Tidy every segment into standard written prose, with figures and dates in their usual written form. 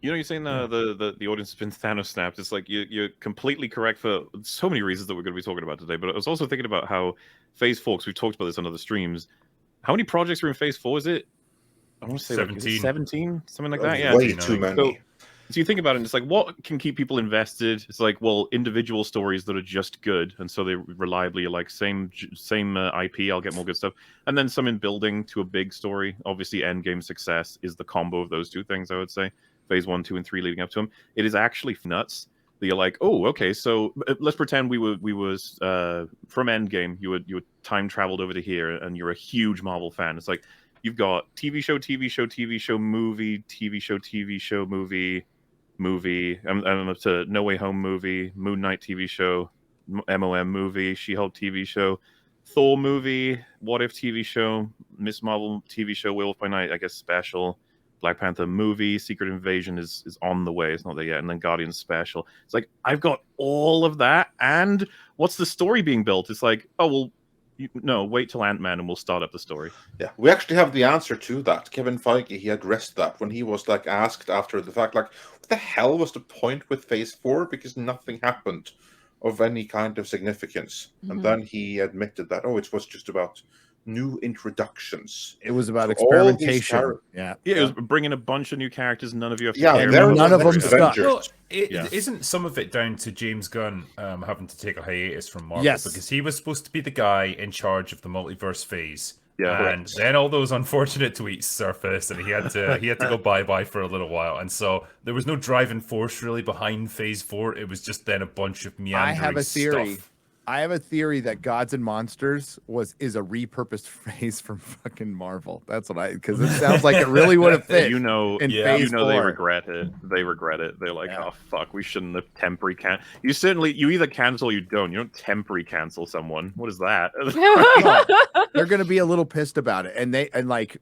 You know, you're saying the audience has been Thanos snapped. It's like you're completely correct for so many reasons that we're going to be talking about today. But I was also thinking about how Phase 4, because we've talked about this on other streams. How many projects are in Phase 4? Is it? I want to say like is it 17. 17, something like that. Yeah. Way 17, I too think. many. So you think about it, and it's like, what can keep people invested? It's like, well, individual stories that are just good, and so they reliably are like same IP. I'll get more good stuff, and then some in building to a big story. Obviously, Endgame success is the combo of those two things. I would say Phase 1, 2, and 3 leading up to them. It is actually nuts that you're like, oh, okay, so let's pretend we was from Endgame. You were time traveled over to here, and you're a huge Marvel fan. It's like you've got TV show, TV show, TV show, movie, TV show, TV show, movie. I'm up to No Way Home movie, Moon Knight TV show, MOM movie, She-Hulk TV show, Thor movie, What If TV show, Miss Marvel TV show, Werewolf by Night, I guess special, Black Panther movie, Secret Invasion is on the way. It's not there yet, and then Guardians special. It's like I've got all of that, and what's the story being built? It's like, oh well. No, wait till Ant-Man and we'll start up the story. Yeah, we actually have the answer to that. Kevin Feige, he addressed that when he was like asked after the fact, like, what the hell was the point with Phase 4? Because nothing happened of any kind of significance. And then he admitted that, it was just about new introductions. It was about So all these experimentation. Yeah, it was bringing a bunch of new characters. None of you have to Yeah, care there about. none of them stuck. No, isn't some of it down to James Gunn having to take a hiatus from Marvel? Yes. Because he was supposed to be the guy in charge of the multiverse phase. Yeah, and then all those unfortunate tweets surfaced, and he had to go bye for a little while, and so there was no driving force really behind Phase 4. It was just then a bunch of meandering I have a theory. stuff. I have a theory that Gods and Monsters is a repurposed phrase from fucking Marvel. That's what because it sounds like it really would have fit. in Phase 4. They regret it. They regret it. They're like, oh fuck, we shouldn't have temporary You either cancel or you don't. You don't temporary cancel someone. What is that? They're gonna be a little pissed about it, and they are like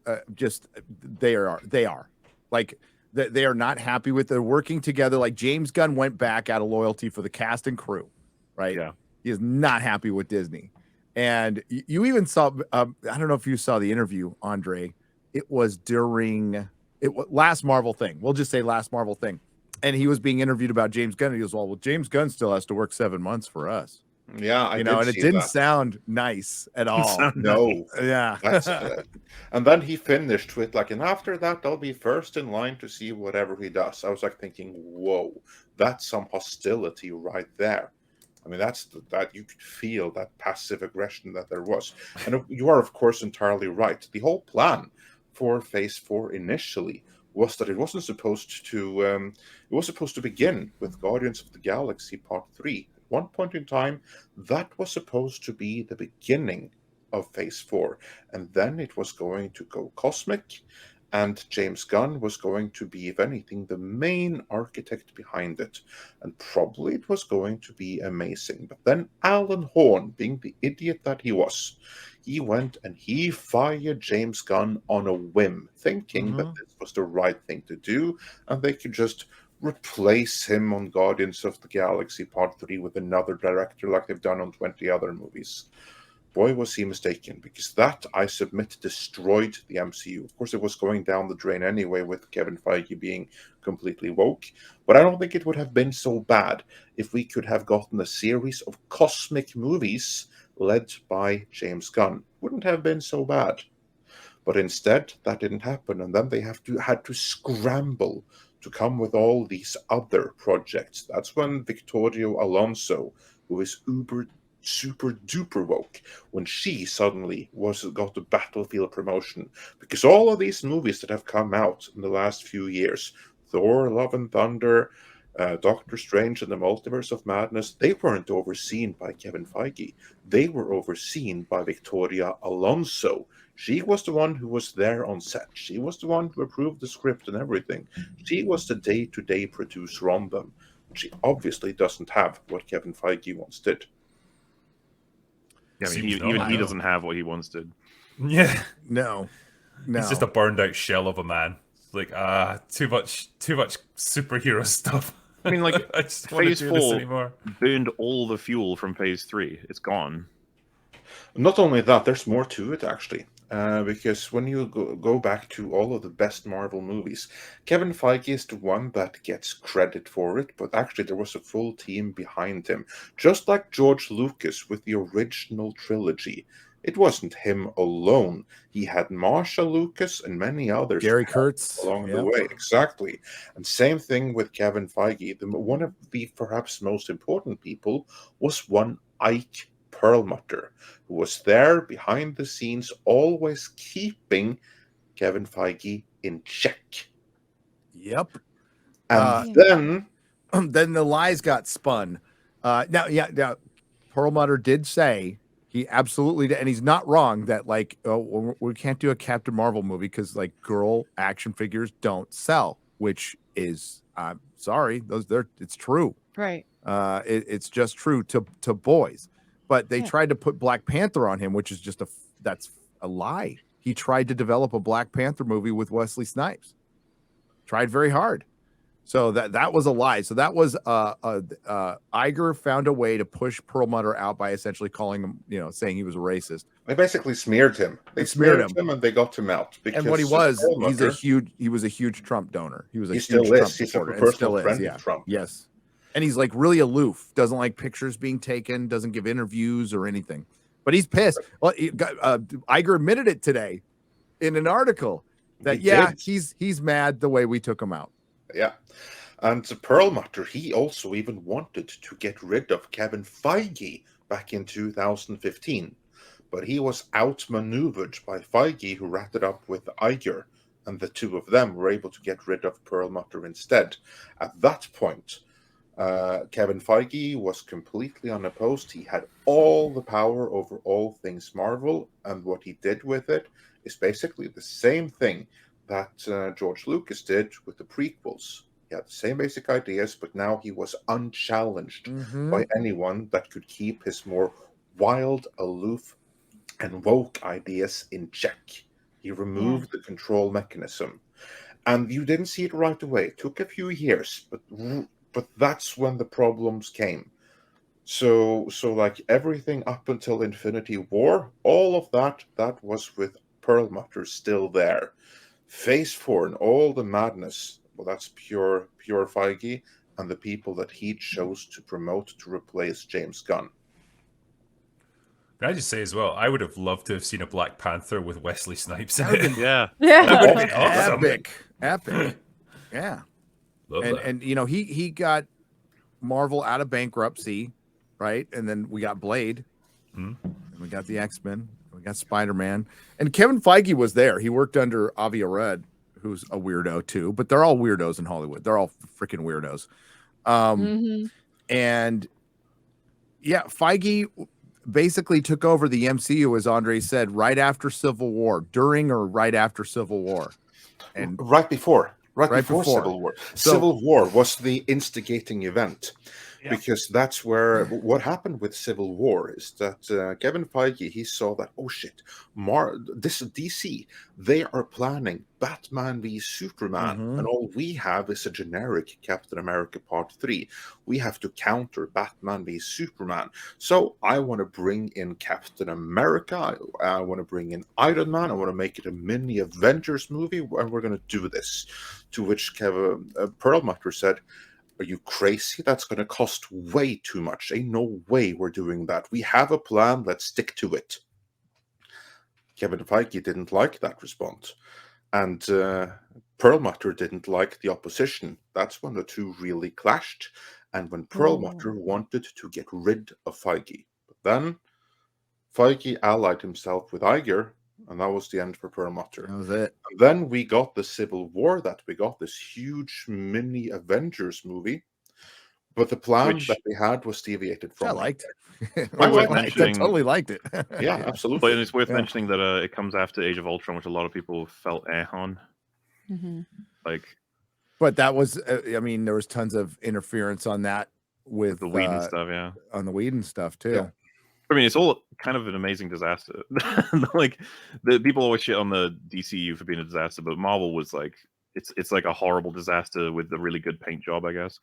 they are not happy with. They're working together. Like James Gunn went back out of loyalty for the cast and crew, right? Yeah. He is not happy with Disney. And you even saw, I don't know if you saw the interview, Andre. It was during last Marvel thing. We'll just say last Marvel thing. And he was being interviewed about James Gunn. And he goes, well, James Gunn still has to work 7 months for us. Yeah, and it didn't sound nice at all. No. Yeah. And then he finished with like, and after that, I'll be first in line to see whatever he does. I was like thinking, whoa, that's some hostility right there. I mean, that you could feel that passive aggression that there was. And you are, of course, entirely right. The whole plan for Phase 4 initially was that it wasn't supposed to, it was supposed to begin with Guardians of the Galaxy Part 3. At one point in time, that was supposed to be the beginning of Phase 4. And then it was going to go cosmic. And James Gunn was going to be, if anything, the main architect behind it. And probably it was going to be amazing. But then Alan Horn, being the idiot that he was, he went and he fired James Gunn on a whim, thinking that this was the right thing to do. And they could just replace him on Guardians of the Galaxy Part 3 with another director like they've done on 20 other movies. Boy, was he mistaken, because that, I submit, destroyed the MCU. Of course, it was going down the drain anyway with Kevin Feige being completely woke, but I don't think it would have been so bad if we could have gotten a series of cosmic movies led by James Gunn. Wouldn't have been so bad. But instead, that didn't happen, and then they had to scramble to come with all these other projects. That's when Victoria Alonso, who is super duper woke, when she suddenly got a Battlefield promotion, because all of these movies that have come out in the last few years, Thor, Love and Thunder, Doctor Strange and the Multiverse of Madness, they weren't overseen by Kevin Feige. They were overseen by Victoria Alonso. She was the one who was there on set. She was the one who approved the script and everything. She was the day-to-day producer on them. She obviously doesn't have what Kevin Feige once did. Yeah, I mean, he doesn't have what he once did. Yeah, no. He's just a burned out shell of a man. It's like too much superhero stuff. I mean, like I just Phase 4 burned all the fuel from Phase 3. It's gone. Not only that, there's more to it actually. Because when you go back to all of the best Marvel movies, Kevin Feige is the one that gets credit for it, but actually there was a full team behind him. Just like George Lucas with the original trilogy. It wasn't him alone. He had Marsha Lucas and many others Gary Kurtz along the way. Exactly. And same thing with Kevin Feige. One of the perhaps most important people was one Ike Perlmutter, who was there behind the scenes, always keeping Kevin Feige in check. Yep. And then then the lies got spun. Now Perlmutter did say he absolutely did, and he's not wrong that like we can't do a Captain Marvel movie because like girl action figures don't sell, which is sorry, it's true. Right. It's just true to boys. But they tried to put Black Panther on him, which is just that's a lie. He tried to develop a Black Panther movie with Wesley Snipes. Tried very hard. So that was a lie. So that was Iger found a way to push Perlmutter out by essentially calling him, saying he was a racist. they basically smeared him. They smeared him and they got him out. And what he was a huge Trump donor. He was a huge still Trump is. He's supporter. a personal friend of Trump. Yes. And he's like really aloof, doesn't like pictures being taken, doesn't give interviews or anything. But he's pissed. Well, Iger admitted it today in an article that he's mad the way we took him out. Yeah. And Perlmutter, he also even wanted to get rid of Kevin Feige back in 2015. But he was outmaneuvered by Feige, who ratted up with Iger, and the two of them were able to get rid of Perlmutter instead. At that point, Kevin Feige was completely unopposed. He had all the power over all things Marvel, and what he did with it is basically the same thing that George Lucas did with the prequels. He had the same basic ideas, but now he was unchallenged by anyone that could keep his more wild, aloof, and woke ideas in check. He removed the control mechanism. And you didn't see it right away. It took a few years, but that's when the problems came. So like everything up until Infinity War, all of that was with Perlmutter still there. Phase 4 and all the madness, well, that's pure Feige and the people that he chose to promote to replace James Gunn. Can I just say as well, I would have loved to have seen a Black Panther with Wesley Snipes in it. Yeah. That would have been awesome. Epic. Yeah. Love that. And he got Marvel out of bankruptcy, right? And then we got Blade. And we got the X-Men. We got Spider-Man. And Kevin Feige was there. He worked under Avi Arad, who's a weirdo too, but they're all weirdos in Hollywood. They're all freaking weirdos. And yeah, Feige basically took over the MCU, as Andre said, right after Civil War, during or right after Civil War. And right before Civil War. So, Civil War was the instigating event. Because that's where what happened with Civil War is that Kevin Feige, he saw that, oh shit, this is DC, they are planning Batman v Superman, and all we have is a generic Captain America Part 3. We have to counter Batman v Superman. So I want to bring in Captain America, I want to bring in Iron Man, I want to make it a mini Avengers movie, and we're going to do this. To which Kevin Perlmutter said, are you crazy? That's going to cost way too much. Ain't no way we're doing that. We have a plan. Let's stick to it. Kevin Feige didn't like that response. And Perlmutter didn't like the opposition. That's when the two really clashed. And when Perlmutter wanted to get rid of Feige. But then Feige allied himself with Iger, and that was the end for Perlmutter. That was it. And then we got the Civil War, that we got this huge mini Avengers movie. But the plan that we had was deviated from. I liked it. I totally liked it. Yeah, absolutely. But it's worth mentioning that it comes after Age of Ultron, which a lot of people felt on. But that was, I mean, there was tons of interference on that with the Whedon stuff, on the Whedon stuff too. Yeah. I mean, it's all kind of an amazing disaster. Like the people always shit on the DCU for being a disaster, but Marvel was like it's like a horrible disaster with a really good paint job, I guess.